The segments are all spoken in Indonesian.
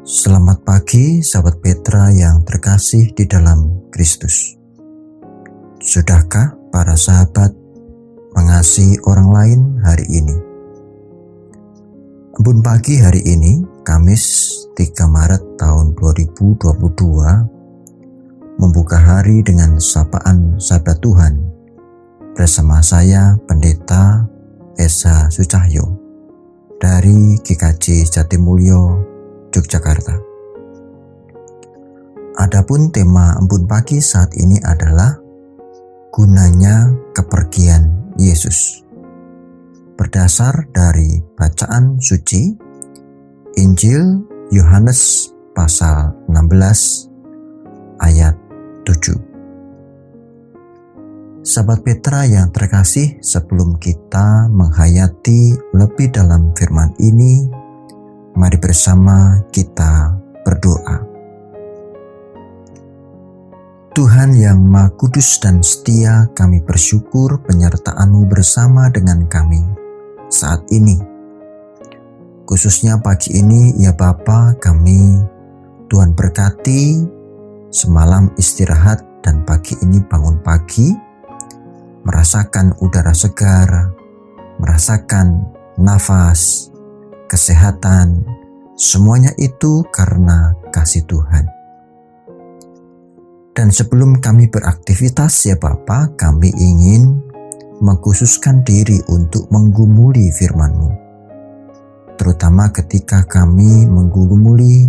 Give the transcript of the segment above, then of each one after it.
Selamat pagi sahabat Petra yang terkasih di dalam Kristus. Sudahkah para sahabat mengasihi orang lain hari ini? Embun pagi hari ini, Kamis 3 Maret tahun 2022, membuka hari dengan sapaan sahabat Tuhan bersama saya Pendeta Esa Sucahyo dari GKJ Jatimulyo, Yogyakarta. Adapun tema embun pagi saat ini adalah gunanya kepergian Yesus. Berdasar dari bacaan suci Injil Yohanes pasal 16 ayat 7. Sahabat Petra yang terkasih, sebelum kita menghayati lebih dalam firman ini, mari bersama kita berdoa. Tuhan yang Maha Kudus dan setia, kami bersyukur penyertaan-Mu bersama dengan kami saat ini. Khususnya pagi ini, ya Bapa, kami Tuhan berkati semalam istirahat dan pagi ini bangun pagi, merasakan udara segar, merasakan nafas, kesehatan, semuanya itu karena kasih Tuhan. Dan sebelum kami beraktivitas ya Bapa, kami ingin mengkhususkan diri untuk menggumuli firman-Mu. Terutama ketika kami menggumuli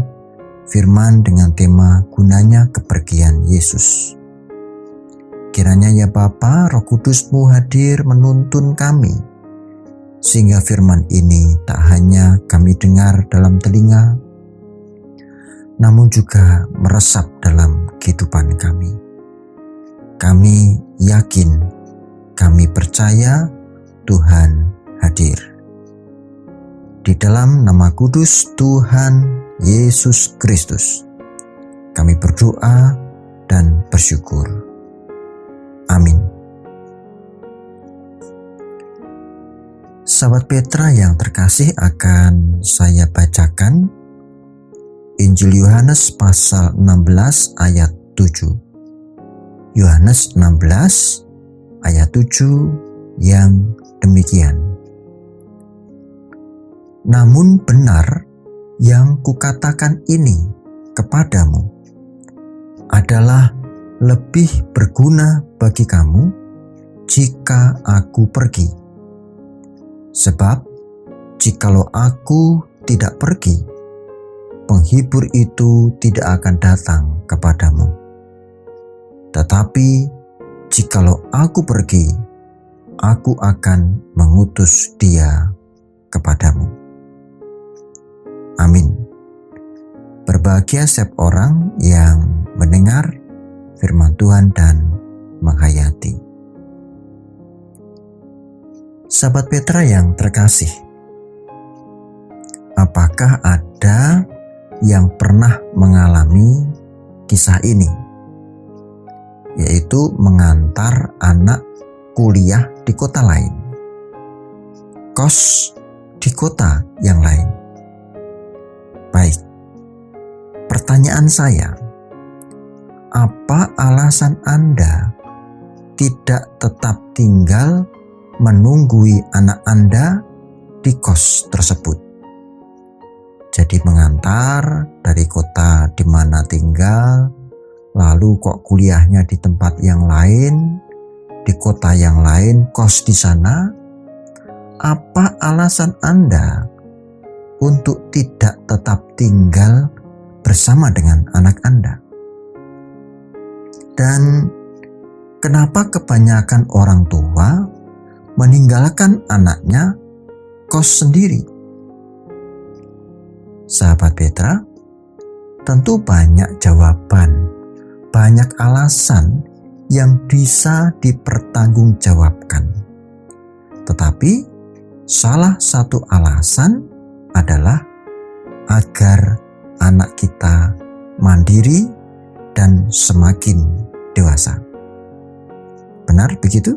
firman dengan tema gunanya kepergian Yesus. Kiranya ya Bapa, Roh Kudus-Mu hadir menuntun kami, sehingga firman ini tak hanya kami dengar dalam telinga, namun juga meresap dalam kehidupan kami. Kami yakin, kami percaya Tuhan hadir. Di dalam nama kudus Tuhan Yesus Kristus, kami berdoa dan bersyukur. Amin. Sahabat Petra yang terkasih, akan saya bacakan Injil Yohanes pasal 16 ayat 7. Yohanes 16 ayat 7 yang demikian. Namun benar yang kukatakan ini kepadamu adalah lebih berguna bagi kamu jika aku pergi. Sebab, jikalau aku tidak pergi, penghibur itu tidak akan datang kepadamu. Tetapi, jikalau aku pergi, aku akan mengutus dia kepadamu. Amin. Berbahagia setiap orang yang mendengar firman Tuhan dan menghayati. Sahabat Petra yang terkasih, apakah ada yang pernah mengalami kisah ini, yaitu mengantar anak kuliah di kota lain, kos di kota yang lain? Baik, pertanyaan saya, apa alasan Anda tidak tetap tinggal menunggui anak Anda di kos tersebut? Jadi mengantar dari kota di mana tinggal, lalu kok kuliahnya di tempat yang lain, di kota yang lain, kos di sana. Apa alasan Anda untuk tidak tetap tinggal bersama dengan anak Anda? Dan kenapa kebanyakan orang tua meninggalkan anaknya kos sendiri? Sahabat Petra, tentu banyak jawaban, banyak alasan yang bisa dipertanggungjawabkan. Tetapi salah satu alasan adalah agar anak kita mandiri dan semakin dewasa. Benar begitu?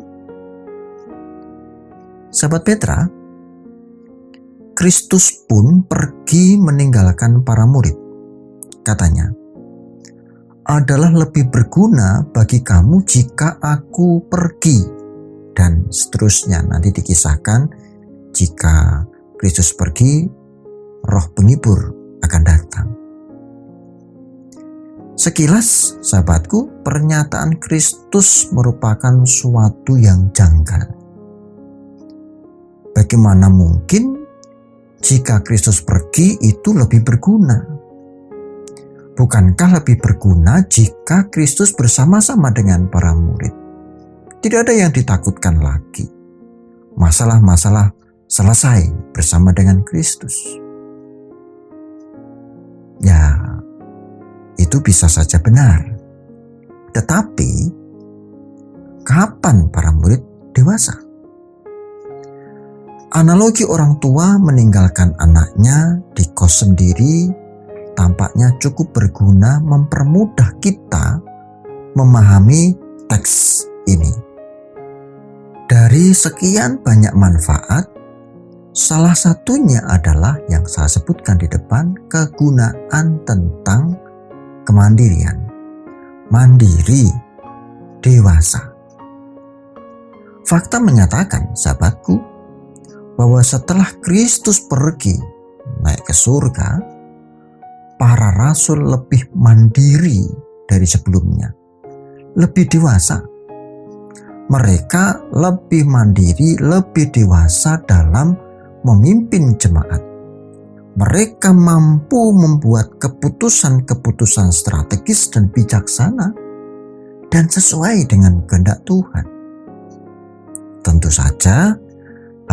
Sahabat Petra, Kristus pun pergi meninggalkan para murid. katanya, adalah lebih berguna bagi kamu jika aku pergi. Dan seterusnya nanti dikisahkan jika Kristus pergi, roh penghibur akan datang. Sekilas, sahabatku, pernyataan Kristus merupakan suatu yang janggal. Bagaimana mungkin jika Kristus pergi itu lebih berguna? Bukankah lebih berguna jika Kristus bersama-sama dengan para murid? Tidak ada yang ditakutkan lagi. Masalah-masalah selesai bersama dengan Kristus. Ya, itu bisa saja benar. Tetapi, kapan para murid dewasa? Analogi orang tua meninggalkan anaknya di kos sendiri tampaknya cukup berguna mempermudah kita memahami teks ini. Dari sekian banyak manfaat, salah satunya adalah yang saya sebutkan di depan, kegunaan tentang kemandirian. Mandiri, dewasa. Fakta menyatakan, sahabatku, bahwa setelah Kristus pergi naik ke surga, para rasul lebih mandiri dari sebelumnya, lebih dewasa. Mereka lebih mandiri, lebih dewasa dalam memimpin jemaat. Mereka mampu membuat keputusan-keputusan strategis dan bijaksana dan sesuai dengan kehendak Tuhan. Tentu saja,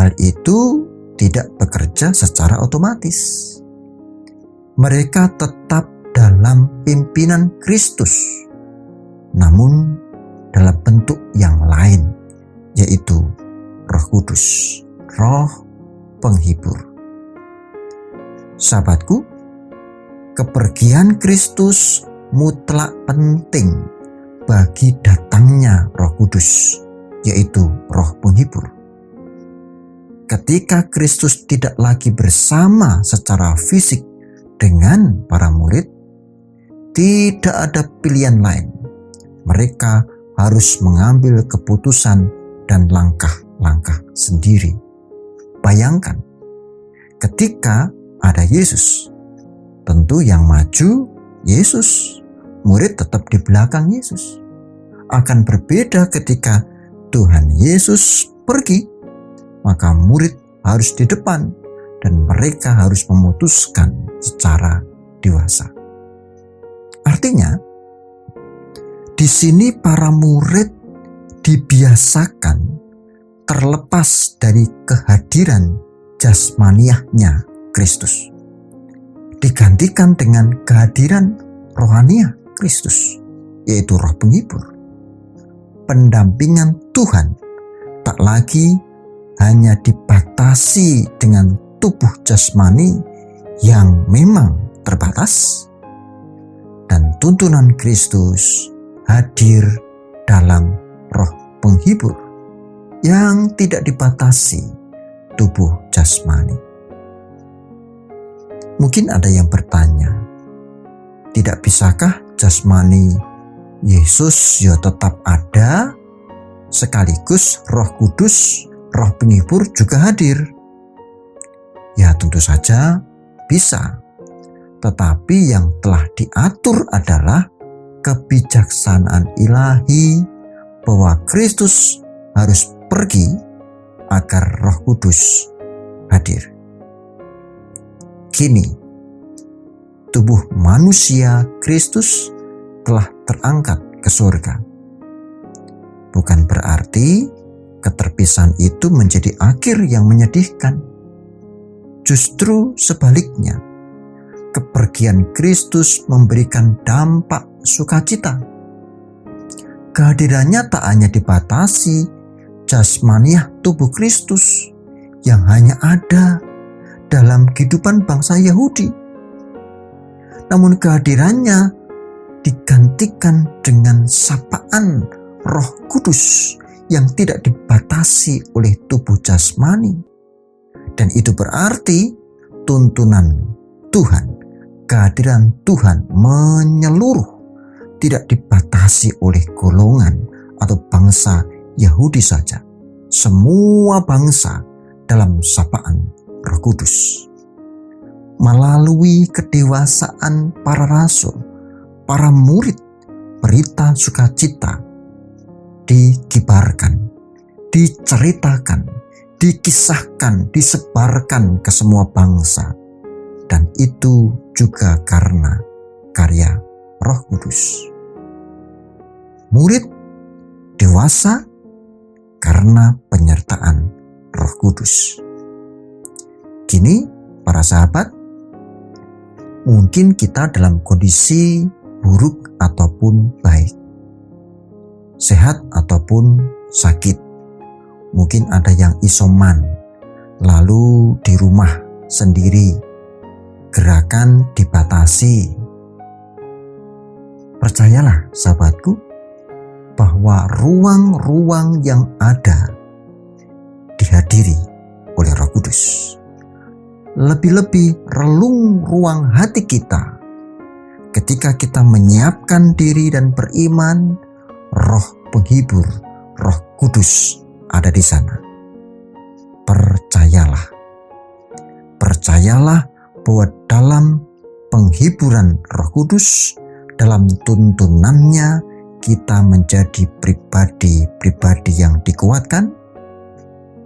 hal itu tidak bekerja secara otomatis. Mereka tetap dalam pimpinan Kristus, namun dalam bentuk yang lain, yaitu Roh Kudus, Roh Penghibur. Sahabatku, kepergian Kristus mutlak penting bagi datangnya Roh Kudus, yaitu Roh Penghibur. Ketika Kristus tidak lagi bersama secara fisik dengan para murid, tidak ada pilihan lain. Mereka harus mengambil keputusan dan langkah-langkah sendiri. Bayangkan, ketika ada Yesus, tentu yang maju Yesus, murid tetap di belakang Yesus. Akan berbeda ketika Tuhan Yesus pergi, maka murid harus di depan dan mereka harus memutuskan secara dewasa. Artinya, di sini para murid dibiasakan terlepas dari kehadiran jasmaniahnya Kristus, digantikan dengan kehadiran rohaniah Kristus, yaitu Roh Penghibur. Pendampingan Tuhan tak lagi hanya dibatasi dengan tubuh jasmani yang memang terbatas, dan tuntunan Kristus hadir dalam Roh Penghibur yang tidak dibatasi tubuh jasmani. Mungkin ada yang bertanya, tidak bisakah jasmani Yesus ya tetap ada, sekaligus Roh Kudus, Roh Penghibur juga hadir? Ya, tentu saja bisa. Tetapi yang telah diatur adalah kebijaksanaan ilahi bahwa Kristus harus pergi agar Roh Kudus hadir. Kini, tubuh manusia Kristus telah terangkat ke surga. Bukan berarti keterpisahan itu menjadi akhir yang menyedihkan. Justru sebaliknya, kepergian Kristus memberikan dampak sukacita. Kehadirannya tak hanya dibatasi jasmaniah tubuh Kristus yang hanya ada dalam kehidupan bangsa Yahudi, namun kehadirannya digantikan dengan sapaan Roh Kudus yang tidak dibatasi oleh tubuh jasmani. Dan itu berarti tuntunan Tuhan, kehadiran Tuhan menyeluruh, tidak dibatasi oleh golongan atau bangsa Yahudi saja. Semua bangsa dalam sapaan Roh Kudus. Melalui kedewasaan para rasul, para murid, berita sukacita dikibarkan, diceritakan, dikisahkan, disebarkan ke semua bangsa. Dan itu juga karena karya Roh Kudus. Murid dewasa karena penyertaan Roh Kudus. Kini para sahabat, mungkin kita dalam kondisi buruk ataupun baik, sehat ataupun sakit. Mungkin ada yang isoman, lalu di rumah sendiri, gerakan dibatasi. Percayalah sahabatku, bahwa ruang-ruang yang ada dihadiri oleh Roh Kudus. Lebih-lebih relung ruang hati kita ketika kita menyiapkan diri dan beriman, Roh penghibur, Roh Kudus ada di sana. Percayalah bahwa dalam penghiburan Roh Kudus, dalam tuntunannya, kita menjadi pribadi-pribadi yang dikuatkan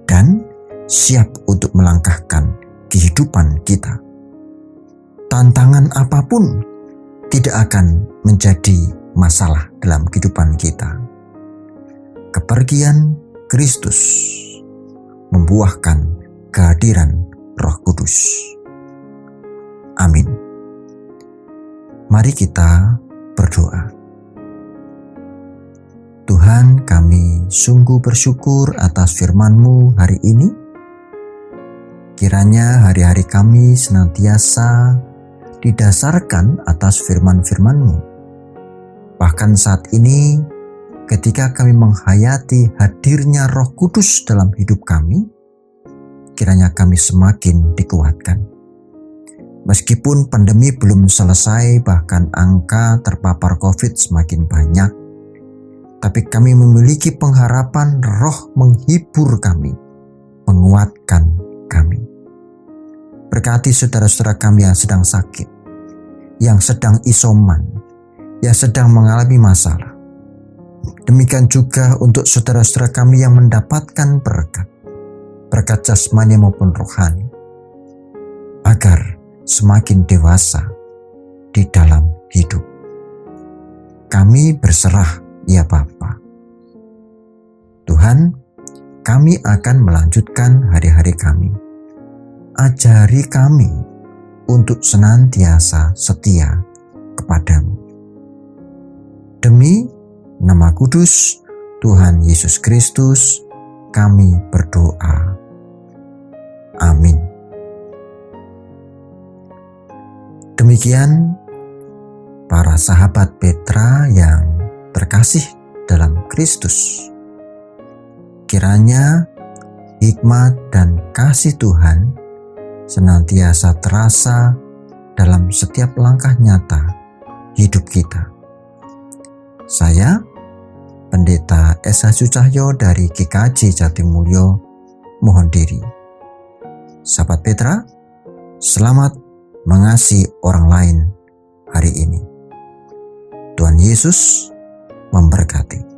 dan siap untuk melangkahkan kehidupan kita. Tantangan apapun tidak akan menjadi masalah dalam kehidupan kita. Kepergian Kristus membuahkan kehadiran Roh Kudus. Amin. Mari kita berdoa. Tuhan, kami sungguh bersyukur atas firman-Mu hari ini. Kiranya hari-hari kami senantiasa didasarkan atas firman-firman-Mu. Bahkan saat ini, ketika kami menghayati hadirnya Roh Kudus dalam hidup kami, kiranya kami semakin dikuatkan. Meskipun pandemi belum selesai, bahkan angka terpapar COVID semakin banyak, tapi kami memiliki pengharapan Roh menghibur kami, menguatkan kami. Berkati saudara-saudara kami yang sedang sakit, yang sedang isoman, yang sedang mengalami masalah. Demikian juga untuk saudara-saudara kami yang mendapatkan berkat jasmani maupun rohani, agar semakin dewasa di dalam hidup. Kami berserah, ya Bapa. Tuhan, kami akan melanjutkan hari-hari kami. Ajari kami untuk senantiasa setia kepadamu. Demi nama kudus Tuhan Yesus Kristus, kami berdoa. Amin. Demikian para sahabat Petra yang terkasih dalam Kristus. Kiranya hikmat dan kasih Tuhan senantiasa terasa dalam setiap langkah nyata hidup kita. Saya, Pendeta S.H. Sucahyo dari GKJ Jatimulyo, mohon diri. Sahabat Petra, selamat mengasihi orang lain hari ini. Tuhan Yesus memberkati.